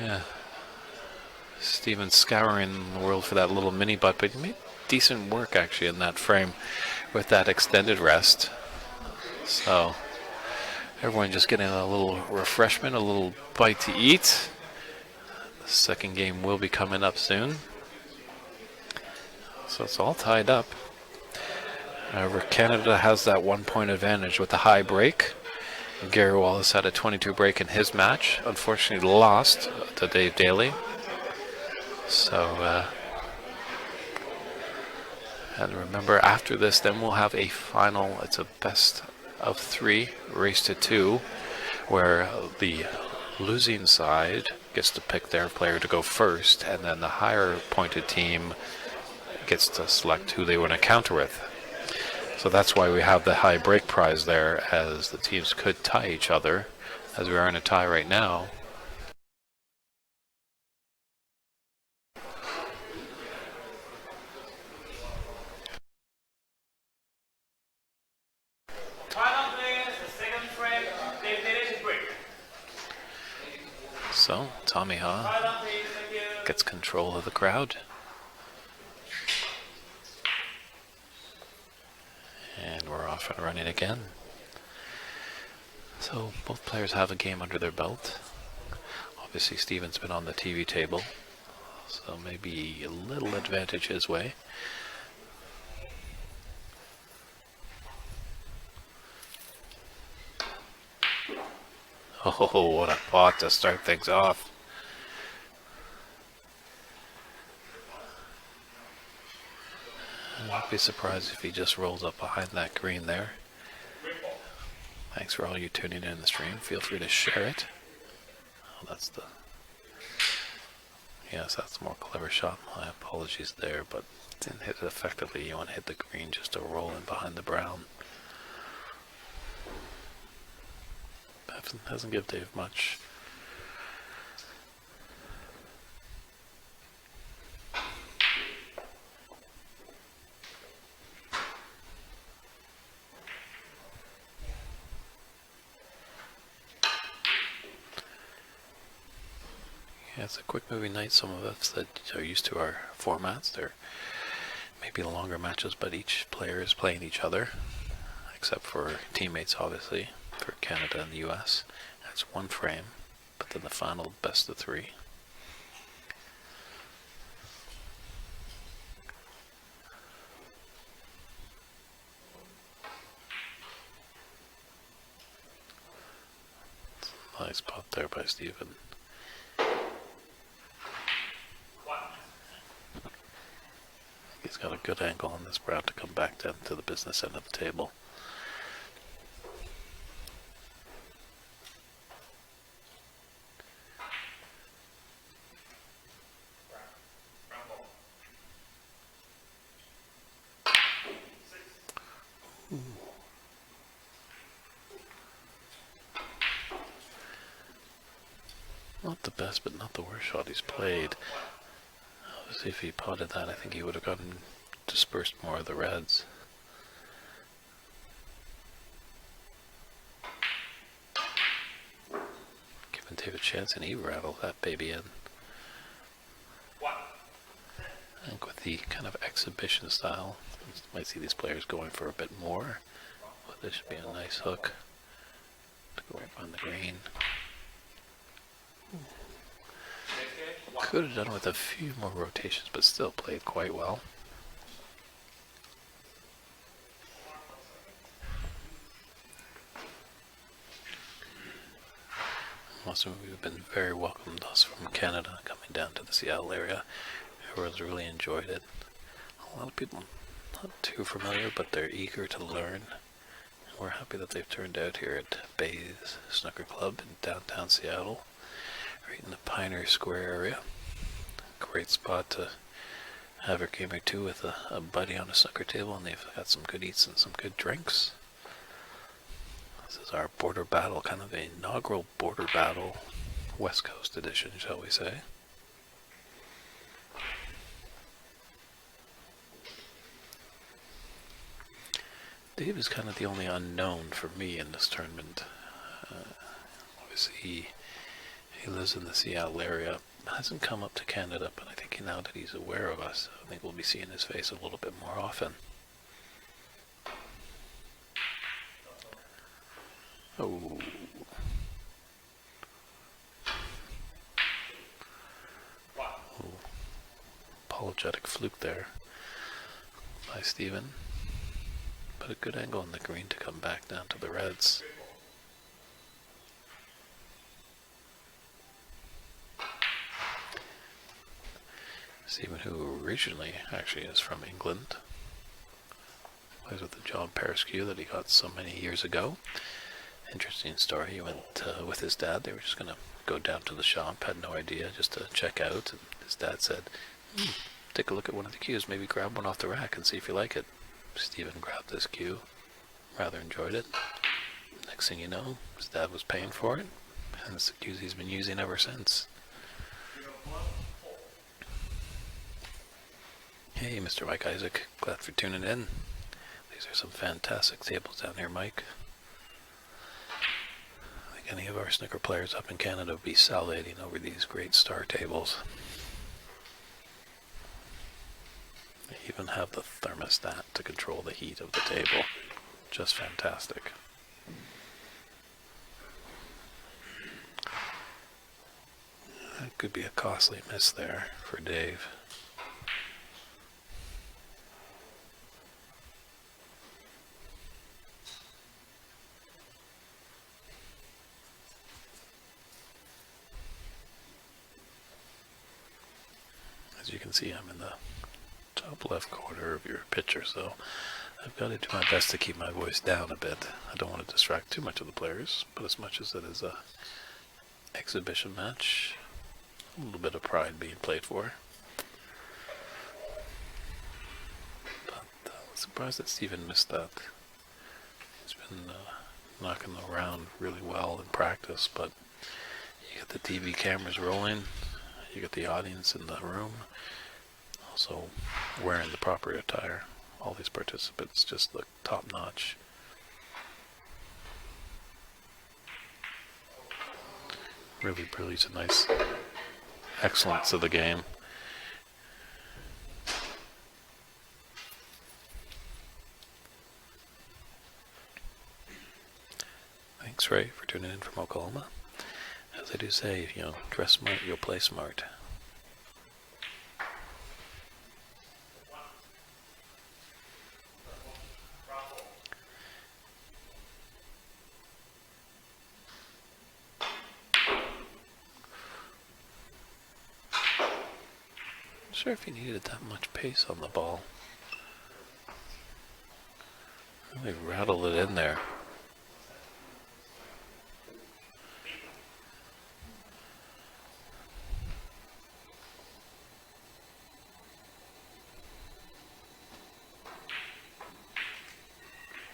Yeah. Steven scouring the world for that little mini putt, but he made decent work actually in that frame with that extended rest. So everyone just getting a little refreshment, a little bite to eat. The second game will be coming up soon. So it's all tied up. However, Canada has that 1 point advantage with the high break. Gary Wallace had a 22 break in his match. Unfortunately lost to Dave Daly. So, and remember after this, then we'll have a final. It's a best of 3, race to 2, where the losing side gets to pick their player to go first, and then the higher pointed team gets to select who they want to counter with. So that's why we have the high break prize there, as the teams could tie each other, as we are in a tie right now. So Tommy Ha gets control of the crowd. And we're off and running again. So both players have a game under their belt. Obviously Steven's been on the TV table, so maybe a little advantage his way. Oh, what a pot to start things off. I won't be surprised if he just rolls up behind that green there. Thanks for all you tuning in the stream. Feel free to share it. Oh, that's the... Yes, that's a more clever shot. My apologies there, but didn't hit it effectively. You want to hit the green just to roll in behind the brown. Doesn't give Dave much. Yeah, it's a quick moving night. Some of us that are used to our formats, they're maybe longer matches, but each player is playing each other, except for teammates, obviously, for Canada and the US. That's one frame, but then the final best of 3. Nice spot there by Steven. He's got a good angle on this brown to come back down to the business end of the table. Ooh. Not the best, but not the worst shot he's played. Obviously, if he potted that, I think he would have gotten dispersed more of the reds. Giving Dave a chance, and he rattled that baby in. I think with the kind of exhibition style, you might see these players going for a bit more. But this should be a nice hook to go right on the green. Could have done with a few more rotations, but still played quite well. Also, we've been very welcomed, us from Canada, coming down to the Seattle area. Everyone's really enjoyed it. A lot of people not too familiar, but they're eager to learn. And we're happy that they've turned out here at BAIZE Snooker Club in downtown Seattle, right in the Pioneer Square area. Great spot to have a game or two with a buddy on a snooker table, and they've got some good eats and some good drinks. This is our border battle, kind of an inaugural border battle, West Coast edition, shall we say. Dave is kind of the only unknown for me in this tournament. Obviously, He lives in the Seattle area. Hasn't come up to Canada, but I think now that he's aware of us, I think we'll be seeing his face a little bit more often. Oh. Apologetic fluke there by Steven. But a good angle on the green to come back down to the reds. Steven, who originally actually is from England, plays with the John Perescu that he got so many years ago. Interesting story. He went with his dad. They were just going to go down to the shop, had no idea, just to check out. And his dad said, take a look at one of the cues, maybe grab one off the rack and see if you like it. Steven grabbed this cue, rather enjoyed it. Next thing you know, his dad was paying for it, and it's the cues he's been using ever since. Hey, Mr. Mike Isaac, glad for tuning in. These are some fantastic tables down here, Mike. I think any of our snooker players up in Canada would be salivating over these great star tables. They even have the thermostat to control the heat of the table. Just fantastic. That could be a costly miss there for Dave. As you can see, I'm in the top left corner of your picture, so I've got to do my best to keep my voice down a bit. I don't want to distract too much of the players, but as much as it is a exhibition match, a little bit of pride being played for. But I was surprised that Steven missed that. He's been knocking around really well in practice, but you get the TV cameras rolling, you get the audience in the room, also wearing the proper attire. All these participants just look top notch. Really brings a nice excellence of the game. Thanks, Ray, for tuning in from Oklahoma. As I do say, if you dress smart, you'll play smart. Not sure if he needed that much pace on the ball. Really rattled it in there.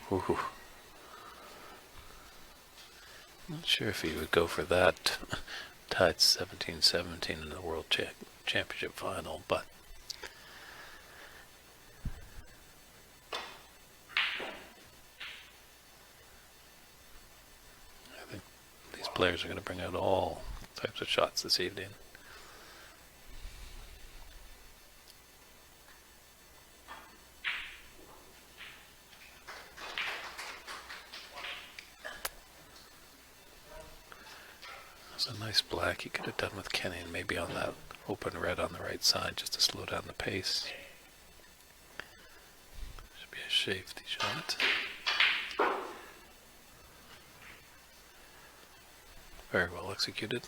Ooh. Not sure if he would go for that. Tied 17-17 in the World Championship final, but I think these players are going to bring out all types of shots this evening. There's a nice black he could have done with Kenny, and maybe on that open red on the right side just to slow down the pace. Should be a safety shot. Very well executed.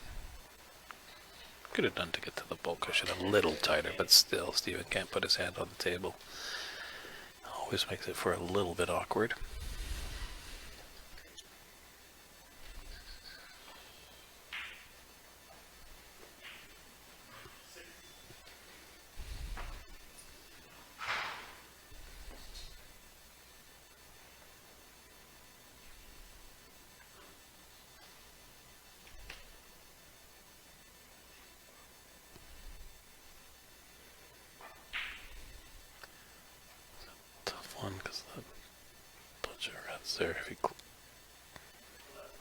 Could have done to get to the ball cushion a little tighter, but still, Steven can't put his hand on the table. Always makes it for a little bit awkward. Because the bunch of reds there, if he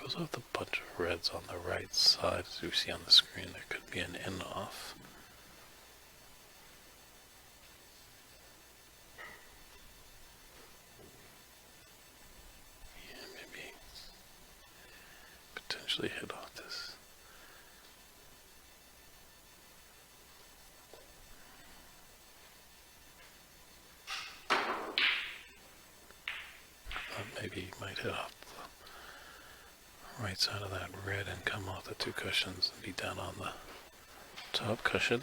also with a bunch of reds on the right side, as you see on the screen. There could be an in-off. Yeah, maybe potentially hit off this. Maybe you might hit off the right side of that red and come off the two cushions and be down on the top cushion.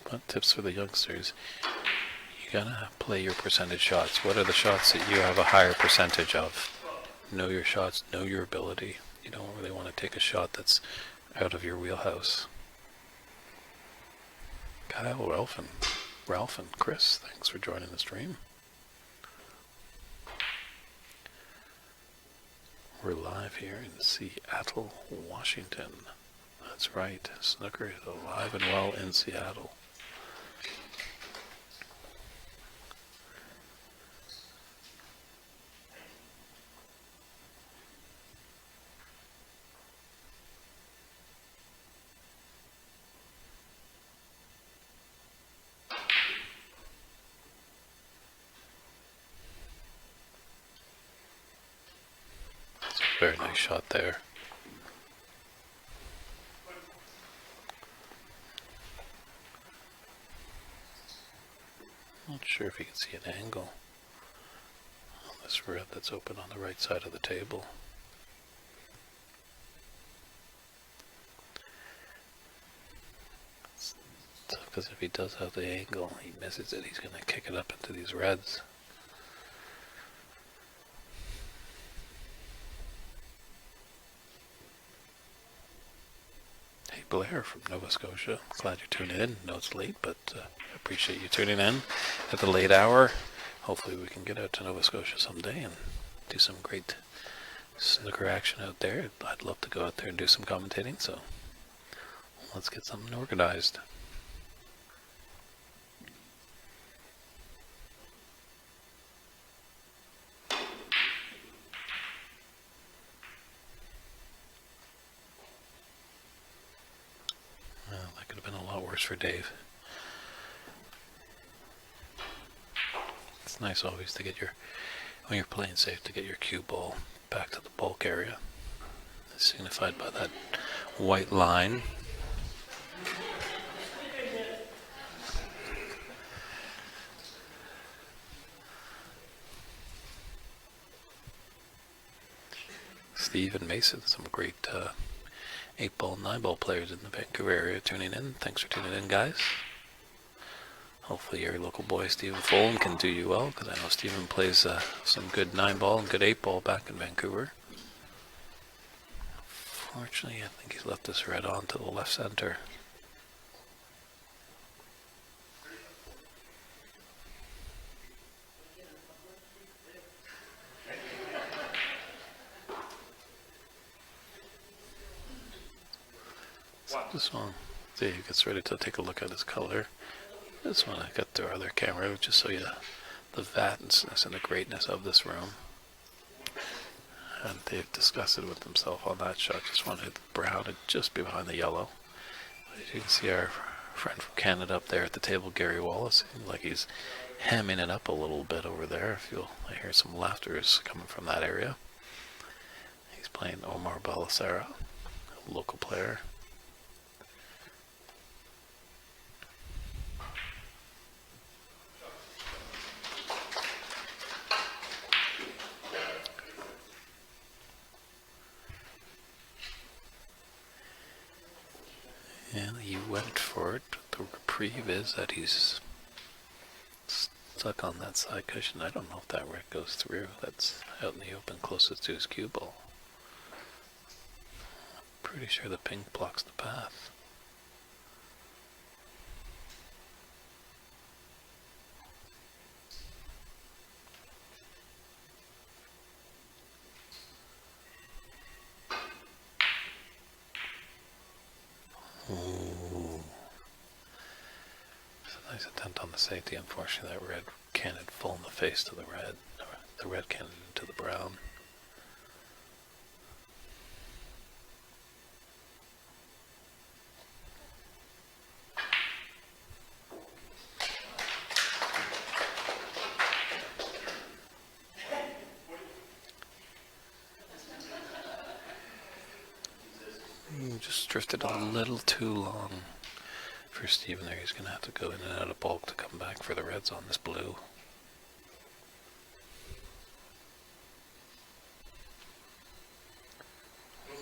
But tips for the youngsters, you gotta play your percentage shots. What are the shots that you have a higher percentage of? Know your shots, know your ability. You don't really want to take a shot that's out of your wheelhouse. Kyle, Ralph and Chris, thanks for joining the stream. We're live here in Seattle, Washington. That's right, Snooker is alive and well in Seattle. Very nice shot there. Not sure if you can see an angle on this red that's open on the right side of the table. It's tough because if he does have the angle, he misses it, he's going to kick it up into these reds. Blair from Nova Scotia. Glad you're tuning in. I know it's late, but appreciate you tuning in at the late hour. Hopefully we can get out to Nova Scotia someday and do some great snooker action out there. I'd love to go out there and do some commentating, so let's get something organized. That could have been a lot worse for Dave. It's nice always to get your, when you're playing safe, to get your cue ball back to the bulk area. It's signified by that white line. Steve and Mason, some great 8-ball, 9-ball players in the Vancouver area tuning in. Thanks for tuning in, guys. Hopefully your local boy Stephen Fulham can do you well, because I know Stephen plays some good 9-ball and good 8-ball back in Vancouver. Fortunately, I think he's left this red on to the left center. This one, Dave gets ready to take a look at his color. This one I got the other camera just so you the vastness and the greatness of this room. And Dave discussed it with himself on that shot. Just wanted the brown to just be behind the yellow. As you can see our friend from Canada up there at the table, Gary Wallace, seems like he's hamming it up a little bit over there. I hear some laughter is coming from that area. He's playing Omar Balasara, a local player. And he went for it. The reprieve is that he's stuck on that side cushion. I don't know if that red goes through. That's out in the open closest to his cue ball. Pretty sure the pink blocks the path. Ooh. It's a nice attempt on the safety. Unfortunately, that red cannoned full in the face to the red. The red cannoned into the brown. drifted a little too long for Steven there. He's going to have to go in and out of bulk to come back for the reds on this blue.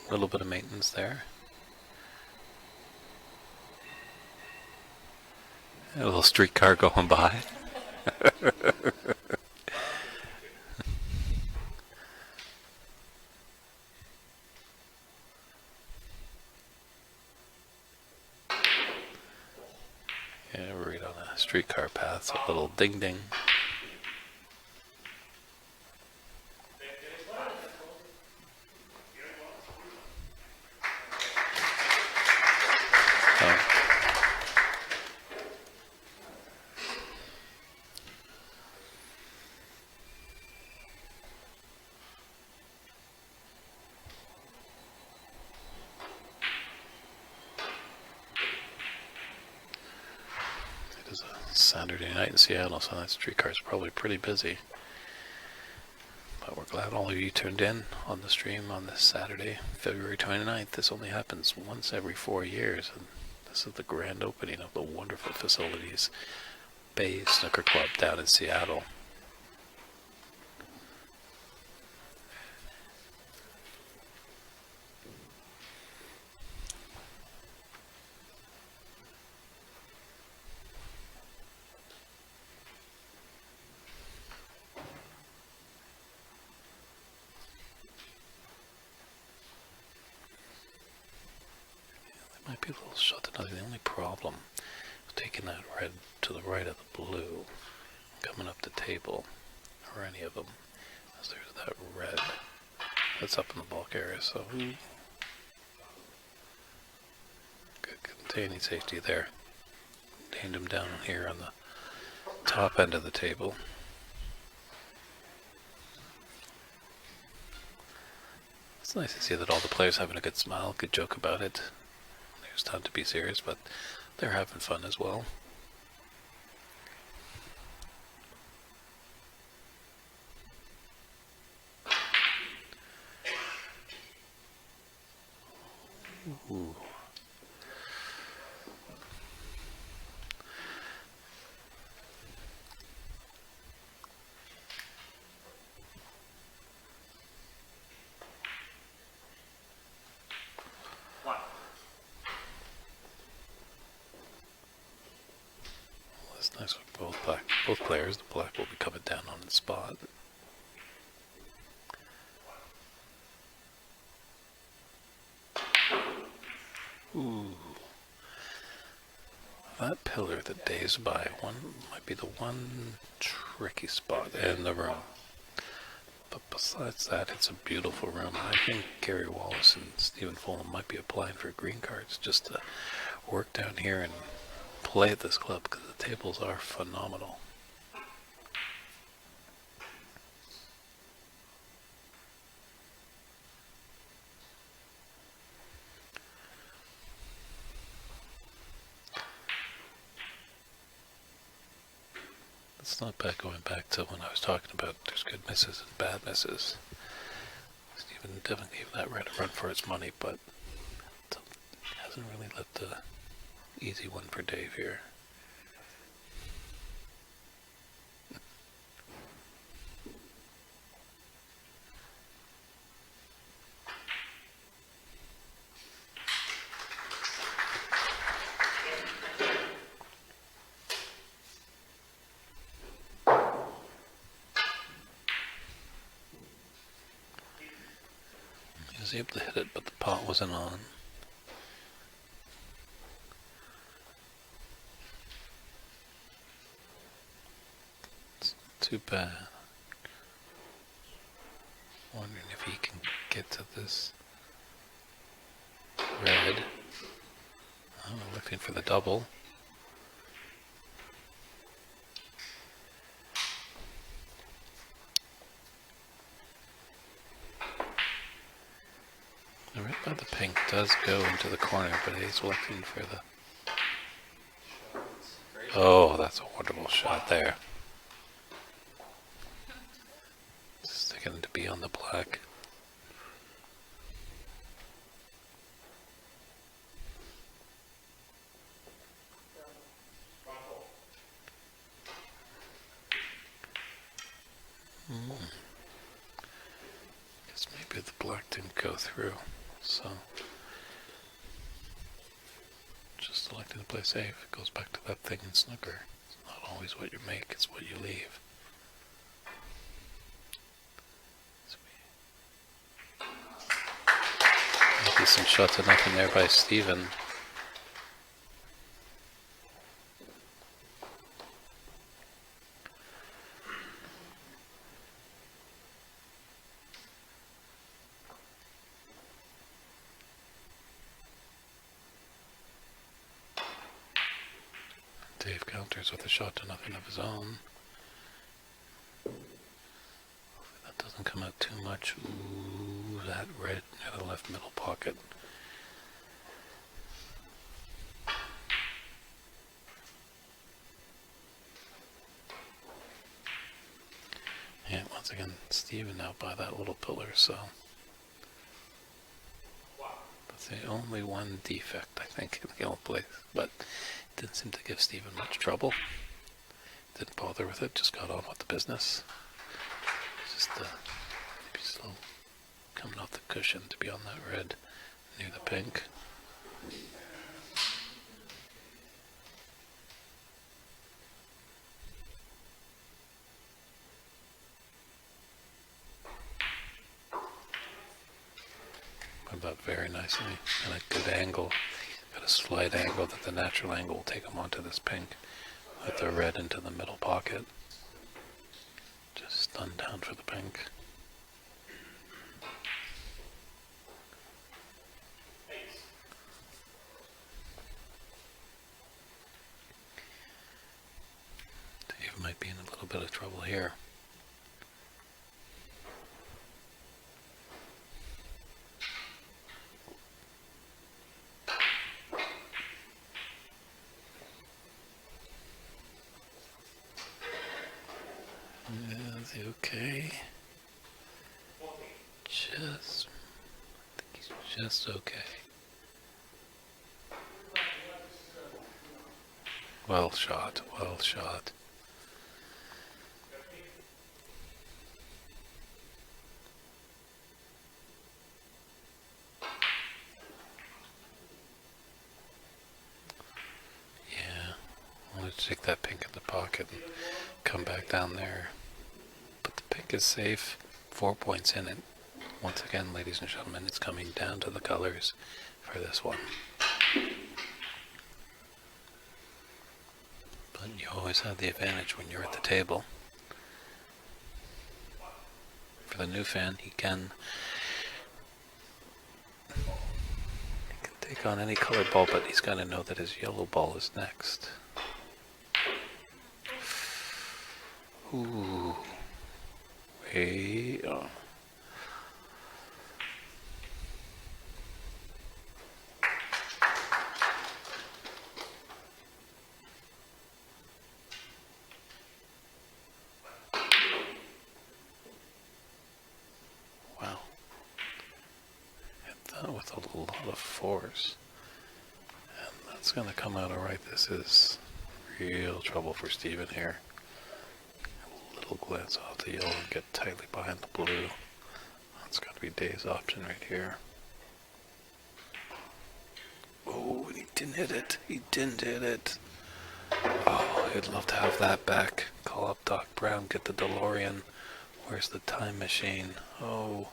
A little bit of maintenance there. A little streetcar going by. Yeah, we're right on a streetcar path, so a little ding ding. It is a Saturday night in Seattle, so that streetcar is probably pretty busy. But we're glad all of you tuned in on the stream on this Saturday, February 29th. This only happens once every 4 years, and this is the grand opening of the wonderful facilities, BAIZE Snooker Club down in Seattle. Might be a little shut down. The only problem with taking that red to the right of the blue, coming up the table, or any of them, is there's that red that's up in the bulk area, so couldn't take any safety there. Named him down here on the top end of the table. It's nice to see that all the players having a good smile, good joke about it. There's time to be serious, but they're having fun as well. Ooh. That's nice for both players. The black will be coming down on the spot. Ooh. That pillar that dazed by might be the one tricky spot in the room. But besides that, it's a beautiful room. I think Gary Wallace and Stephen Fulham might be applying for green cards just to work down here and play at this club, because the tables are phenomenal. It's not bad going back to when I was talking about there's good misses and bad misses. Stephen definitely gave that red a run for its money, but hasn't really let the easy one for Dave here. He was able to hit it, but the pot wasn't on. Too bad. Wondering if he can get to this red. Oh, looking for the double. The red by the pink does go into the corner, but he's looking for the... Oh, that's a wonderful shot there. Sticking to be on the black. Guess maybe the black didn't go through, so just selecting to play safe. It goes back to that thing in snooker. It's not always what you make, it's what you leave. Decent shot to nothing there by Steven. Dave counters with a shot to nothing of his own. Hopefully that doesn't come out too much. Ooh, that red near the left middle pocket. And once again, Steven out by that little pillar, so that's the only one defect, I think, in the old place, but it didn't seem to give Steven much trouble. Didn't bother with it, just got on with the business. Just maybe slow coming off the cushion to be on that red near the pink. Up very nicely and a good angle. Got a slight angle that the natural angle will take him onto this pink with the red into the middle pocket. Just stunned down for the pink. Dave might be in a little bit of trouble here. Is he okay? I think he's just okay. Well shot, well shot. Yeah, I wanted to take that pink in the pocket and come back down there. But the pink is safe. 4 points in it. Once again, ladies and gentlemen, it's coming down to the colors for this one. But you always have the advantage when you're at the table. For the new fan, he can take on any colored ball, but he's got to know that his yellow ball is next. Ooh. Way on. Wow. Hit that with a lot of force. And that's going to come out alright. This is real trouble for Steven here. Glance off the yellow and get tightly behind the blue. That's got to be Dave's option right here. Oh, he didn't hit it. He didn't hit it. Oh, I'd love to have that back. Call up Doc Brown, get the DeLorean. Where's the time machine? Oh.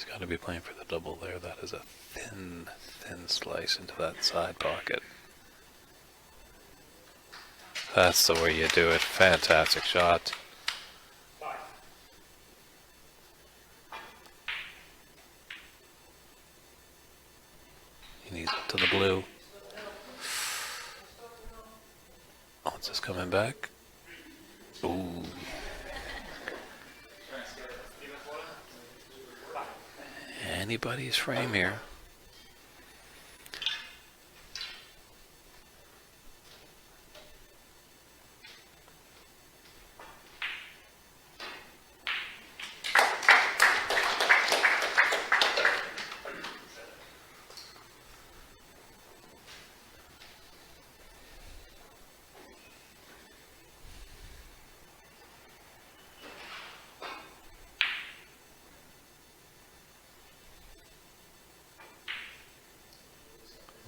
Got to be playing for the double there. That is a thin slice into that side pocket. That's the way you do it. Fantastic shot. He needs it to the blue. Oh, it's just coming back. Ooh. Anybody's frame here.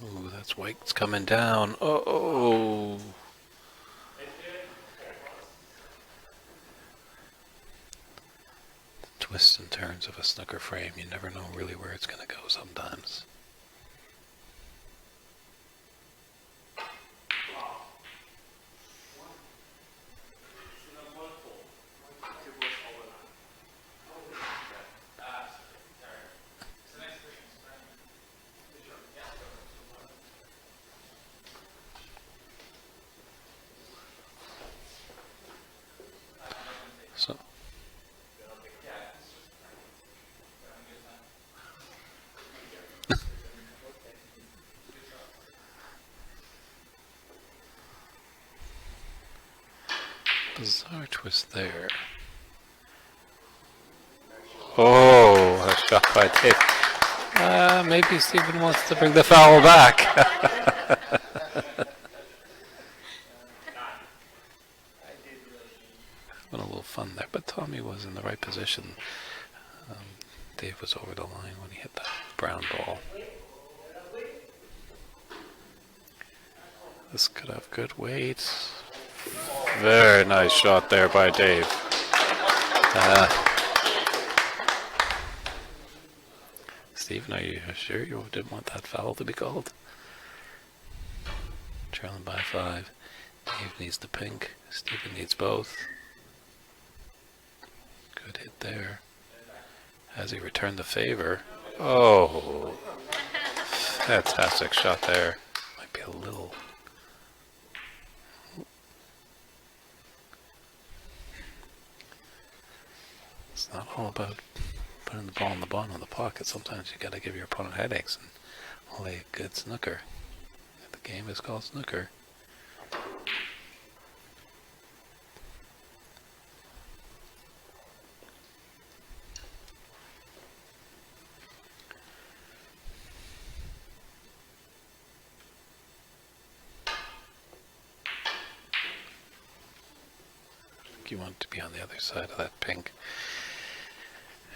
Ooh, that's white's coming down. Oh. Twists and turns of a snooker frame. You never know really where it's going to go sometimes. So bizarre twist there. Oh, a shot by Dave. Maybe Stephen wants to bring the foul back. Been a little fun there, but Tommy was in the right position. Dave was over the line when he hit that brown ball. This could have good weight. Very nice shot there by Dave. Stephen, are you sure you didn't want that foul to be called? Trailing by 5. Dave needs the pink. Stephen needs both. Good hit there. Has he returned the favor? Oh, fantastic shot there. Might be a little. It's not all about putting the ball in the bottom of the pocket. Sometimes you got to give your opponent headaches and play a good snooker. The game is called snooker. You want to be on the other side of that pink.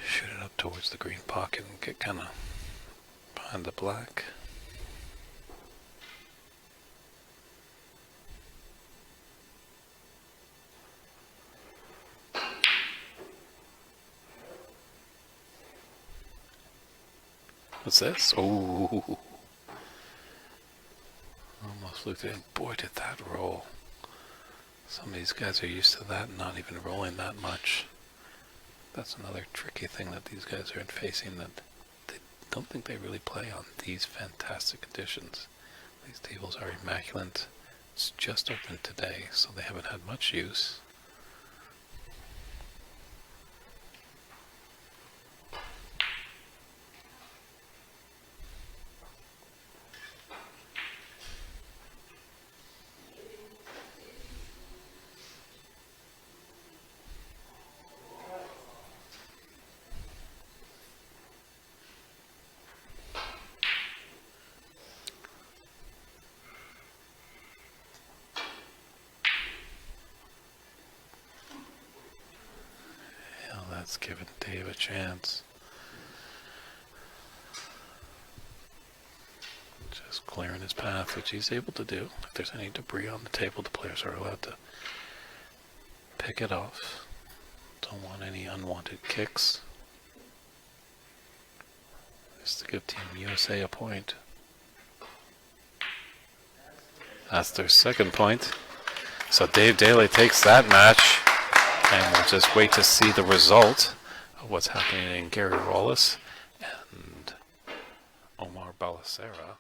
Shoot it up towards the green pocket and get kind of behind the black. What's this? Oh, almost looked in. Boy, did that roll. Some of these guys are used to that, not even rolling that much. That's another tricky thing that these guys are facing, that they don't think they really play on these fantastic conditions. These tables are immaculate. It's just open today, so they haven't had much use. That's giving Dave a chance. Just clearing his path, which he's able to do. If there's any debris on the table, the players are allowed to pick it off. Don't want any unwanted kicks. Just to give Team USA a point. That's their second point. So Dave Daly takes that match. And we'll just wait to see the result of what's happening in Gary Wallace and Omar Balacera.